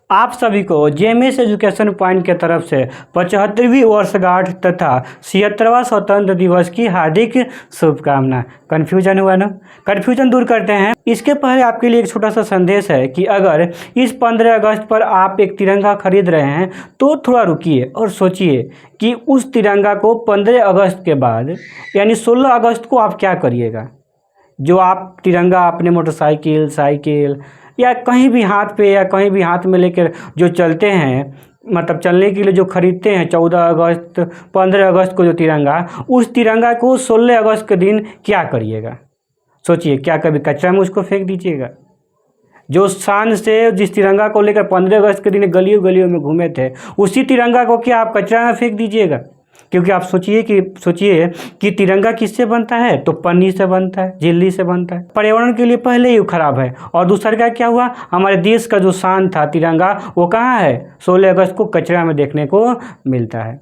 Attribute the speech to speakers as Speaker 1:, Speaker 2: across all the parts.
Speaker 1: आप सभी को जेएमएस एजुकेशन पॉइंट के तरफ से 75वीं वर्षगांठ तथा 76वां स्वतंत्र दिवस की हार्दिक शुभकामना। कन्फ्यूजन हुआ ना? कन्फ्यूजन दूर करते हैं। इसके पहले आपके लिए एक छोटा सा संदेश है कि अगर इस 15 अगस्त पर आप एक तिरंगा खरीद रहे हैं तो थोड़ा रुकिए और सोचिए कि उस तिरंगा को 15 अगस्त के बाद यानी 16 अगस्त को आप क्या करिएगा। जो आप तिरंगा अपने मोटरसाइकिल, साइकिल या कहीं भी हाथ पे या कहीं भी हाथ में लेकर जो चलते हैं, मतलब चलने के लिए जो खरीदते हैं 14 अगस्त 15 अगस्त को जो तिरंगा, उस तिरंगा को 16 अगस्त के दिन क्या करिएगा। सोचिए, क्या कभी कचरा में उसको फेंक दीजिएगा? जो शान से जिस तिरंगा को लेकर 15 अगस्त के दिन गलियों गलियों में घूमे थे, उसी तिरंगा को क्या आप कचरा में फेंक दीजिएगा? क्योंकि आप सोचिए कि तिरंगा किससे बनता है, तो पन्नी से बनता है, झिल्ली से बनता है। पर्यावरण के लिए पहले ही खराब है और दूसरा का क्या हुआ, हमारे देश का जो शान था तिरंगा, वो कहाँ है? 16 अगस्त को कचरा में देखने को मिलता है।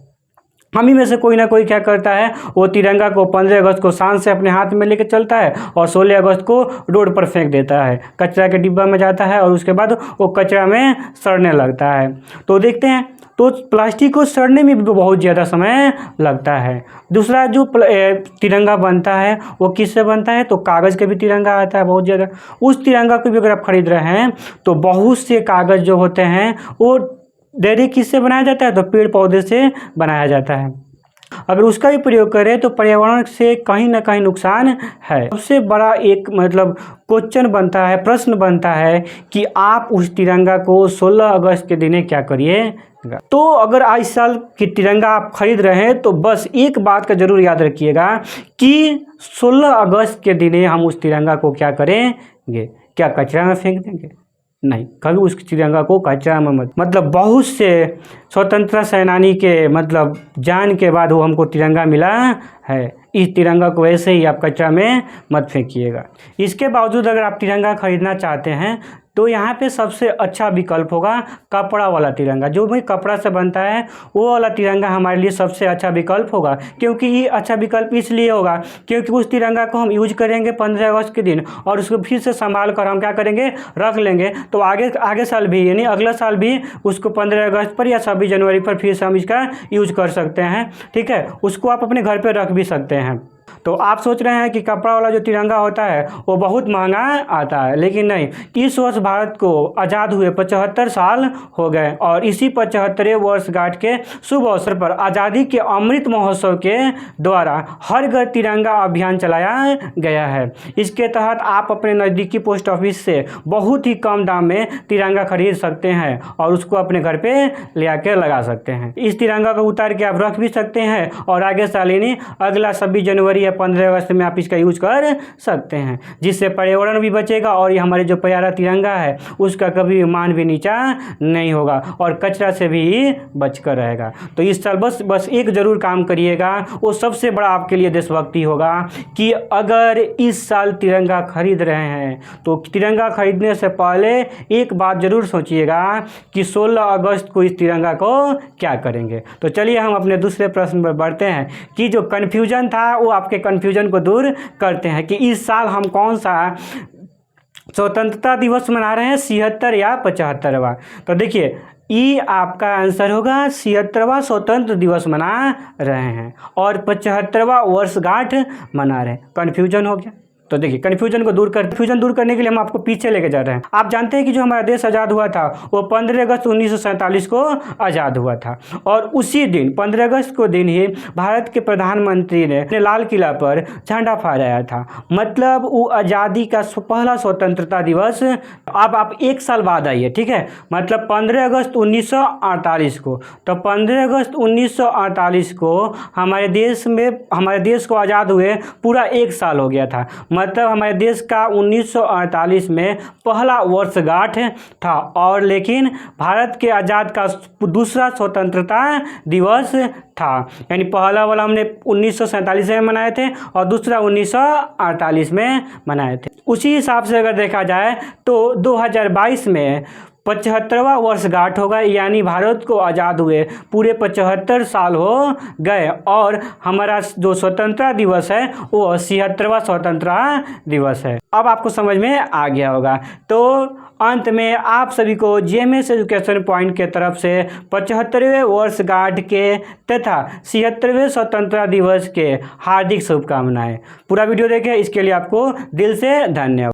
Speaker 1: हम ही में से कोई ना कोई क्या करता है, वो तिरंगा को 15 अगस्त को शान से अपने हाथ में लेकर चलता है और 16 अगस्त को रोड पर फेंक देता है, कचरा के डिब्बा में जाता है और उसके बाद वो कचरा में सड़ने लगता है। तो देखते हैं, तो प्लास्टिक को सड़ने में भी बहुत ज़्यादा समय लगता है। दूसरा जो तिरंगा बनता है वो किससे बनता है, तो कागज़ का भी तिरंगा आता है बहुत ज़्यादा। उस तिरंगा को भी अगर आप खरीद रहे हैं तो बहुत से कागज़ जो होते हैं वो डायरेक्ट किससे बनाया जाता है, तो पेड़ पौधे से बनाया जाता है। अगर उसका भी प्रयोग करें तो पर्यावरण से कहीं ना कहीं नुकसान है। सबसे बड़ा एक मतलब क्वेश्चन बनता है, प्रश्न बनता है कि आप उस तिरंगा को 16 अगस्त के दिन क्या करिएगा। तो अगर इस साल की तिरंगा आप खरीद रहे हैं तो बस एक बात का जरूर याद रखिएगा कि 16 अगस्त के दिन हम उस तिरंगा को क्या करेंगे, क्या कचरा में फेंक देंगे? नहीं, कभी उस तिरंगा को कचरा में मत, मतलब बहुत से स्वतंत्रता सेनानी के मतलब जान के बाद वो हमको तिरंगा मिला है, इस तिरंगा को वैसे ही आप कचरा में मत फेंकिएगा। इसके बावजूद अगर आप तिरंगा खरीदना चाहते हैं तो यहाँ पे सबसे अच्छा विकल्प होगा कपड़ा वाला तिरंगा। जो भी कपड़ा से बनता है वो वाला तिरंगा हमारे लिए सबसे अच्छा विकल्प होगा। क्योंकि ये अच्छा विकल्प इसलिए होगा क्योंकि उस तिरंगा को हम यूज करेंगे 15 अगस्त के दिन और उसको फिर से संभाल कर हम क्या करेंगे, रख लेंगे। तो आगे साल भी यानी अगला साल भी उसको 15 अगस्त पर या 26 जनवरी पर फिर से हम इसका यूज कर सकते हैं। ठीक है, उसको आप अपने घर पर रख भी सकते हैं। तो आप सोच रहे हैं कि कपड़ा वाला जो तिरंगा होता है वो बहुत महंगा आता है, लेकिन नहीं। इस वर्ष भारत को आज़ाद हुए 75 साल हो गए और इसी 75वें वर्षगांठ के शुभ अवसर पर आज़ादी के अमृत महोत्सव के द्वारा हर घर तिरंगा अभियान चलाया गया है। इसके तहत आप अपने नज़दीकी पोस्ट ऑफिस से बहुत ही कम दाम में तिरंगा खरीद सकते हैं और उसको अपने घर पे ले आकर लगा सकते हैं। इस तिरंगा को उतार के आप रख भी सकते हैं और आगे साल यानी अगला 26 जनवरी या 15 अगस्त में आप इसका यूज कर सकते हैं, जिससे पर्यावरण भी बचेगा और ये हमारे जो प्यारा तिरंगा है उसका कभी मान भी नीचा नहीं होगा और कचरा से भी बचकर रहेगा। तो इस साल बस एक जरूर काम करिएगा, वो सबसे बड़ा आपके लिए देशभक्ति होगा कि अगर इस साल तिरंगा खरीद रहे हैं तो तिरंगा खरीदने से पहले एक बात जरूर सोचिएगा कि 16 अगस्त को इस तिरंगा को क्या करेंगे। तो चलिए हम अपने दूसरे प्रश्न पर बढ़ते हैं कि जो कन्फ्यूजन था वो आपके कन्फ्यूजन को दूर करते हैं कि इस साल हम कौन सा स्वतंत्रता दिवस मना रहे हैं, 76 या 75वां। तो देखिए, ये आपका आंसर होगा 76वां स्वतंत्र दिवस मना रहे हैं और 75वां वर्षगांठ मना रहे हैं। कन्फ्यूजन हो गया? तो देखिए, कन्फ्यूजन दूर करने के लिए हम आपको पीछे लेके जा रहे हैं। आप जानते हैं कि जो हमारा देश आज़ाद हुआ था वो 15 अगस्त 1947 को आज़ाद हुआ था और उसी दिन 15 अगस्त को दिन ही भारत के प्रधानमंत्री ने अपने लाल किला पर झंडा फहराया था। मतलब वो आज़ादी का पहला स्वतंत्रता दिवस। अब आप एक साल बाद आइए, ठीक है, मतलब 15 अगस्त 1948 को, तो 15 अगस्त 1948 को हमारे देश को आज़ाद हुए पूरा एक साल हो गया था। मतलब हमारे देश का 1948 में पहला वर्षगांठ था और लेकिन भारत के आज़ाद का दूसरा स्वतंत्रता दिवस था। यानी पहला वाला हमने 1947 में मनाए थे और दूसरा 1948 में मनाए थे। उसी हिसाब से अगर देखा जाए तो 2022 में 75वां वर्षगांठ होगा, यानी भारत को आज़ाद हुए पूरे 75 साल हो गए और हमारा जो स्वतंत्रता दिवस है वो 76वां स्वतंत्रता दिवस है। अब आपको समझ में आ गया होगा। तो अंत में आप सभी को जीएमएस एजुकेशन पॉइंट के तरफ से 75वें वर्षगांठ के तथा 76वें स्वतंत्रता दिवस के हार्दिक शुभकामनाएं। पूरा वीडियो देखें, इसके लिए आपको दिल से धन्यवाद।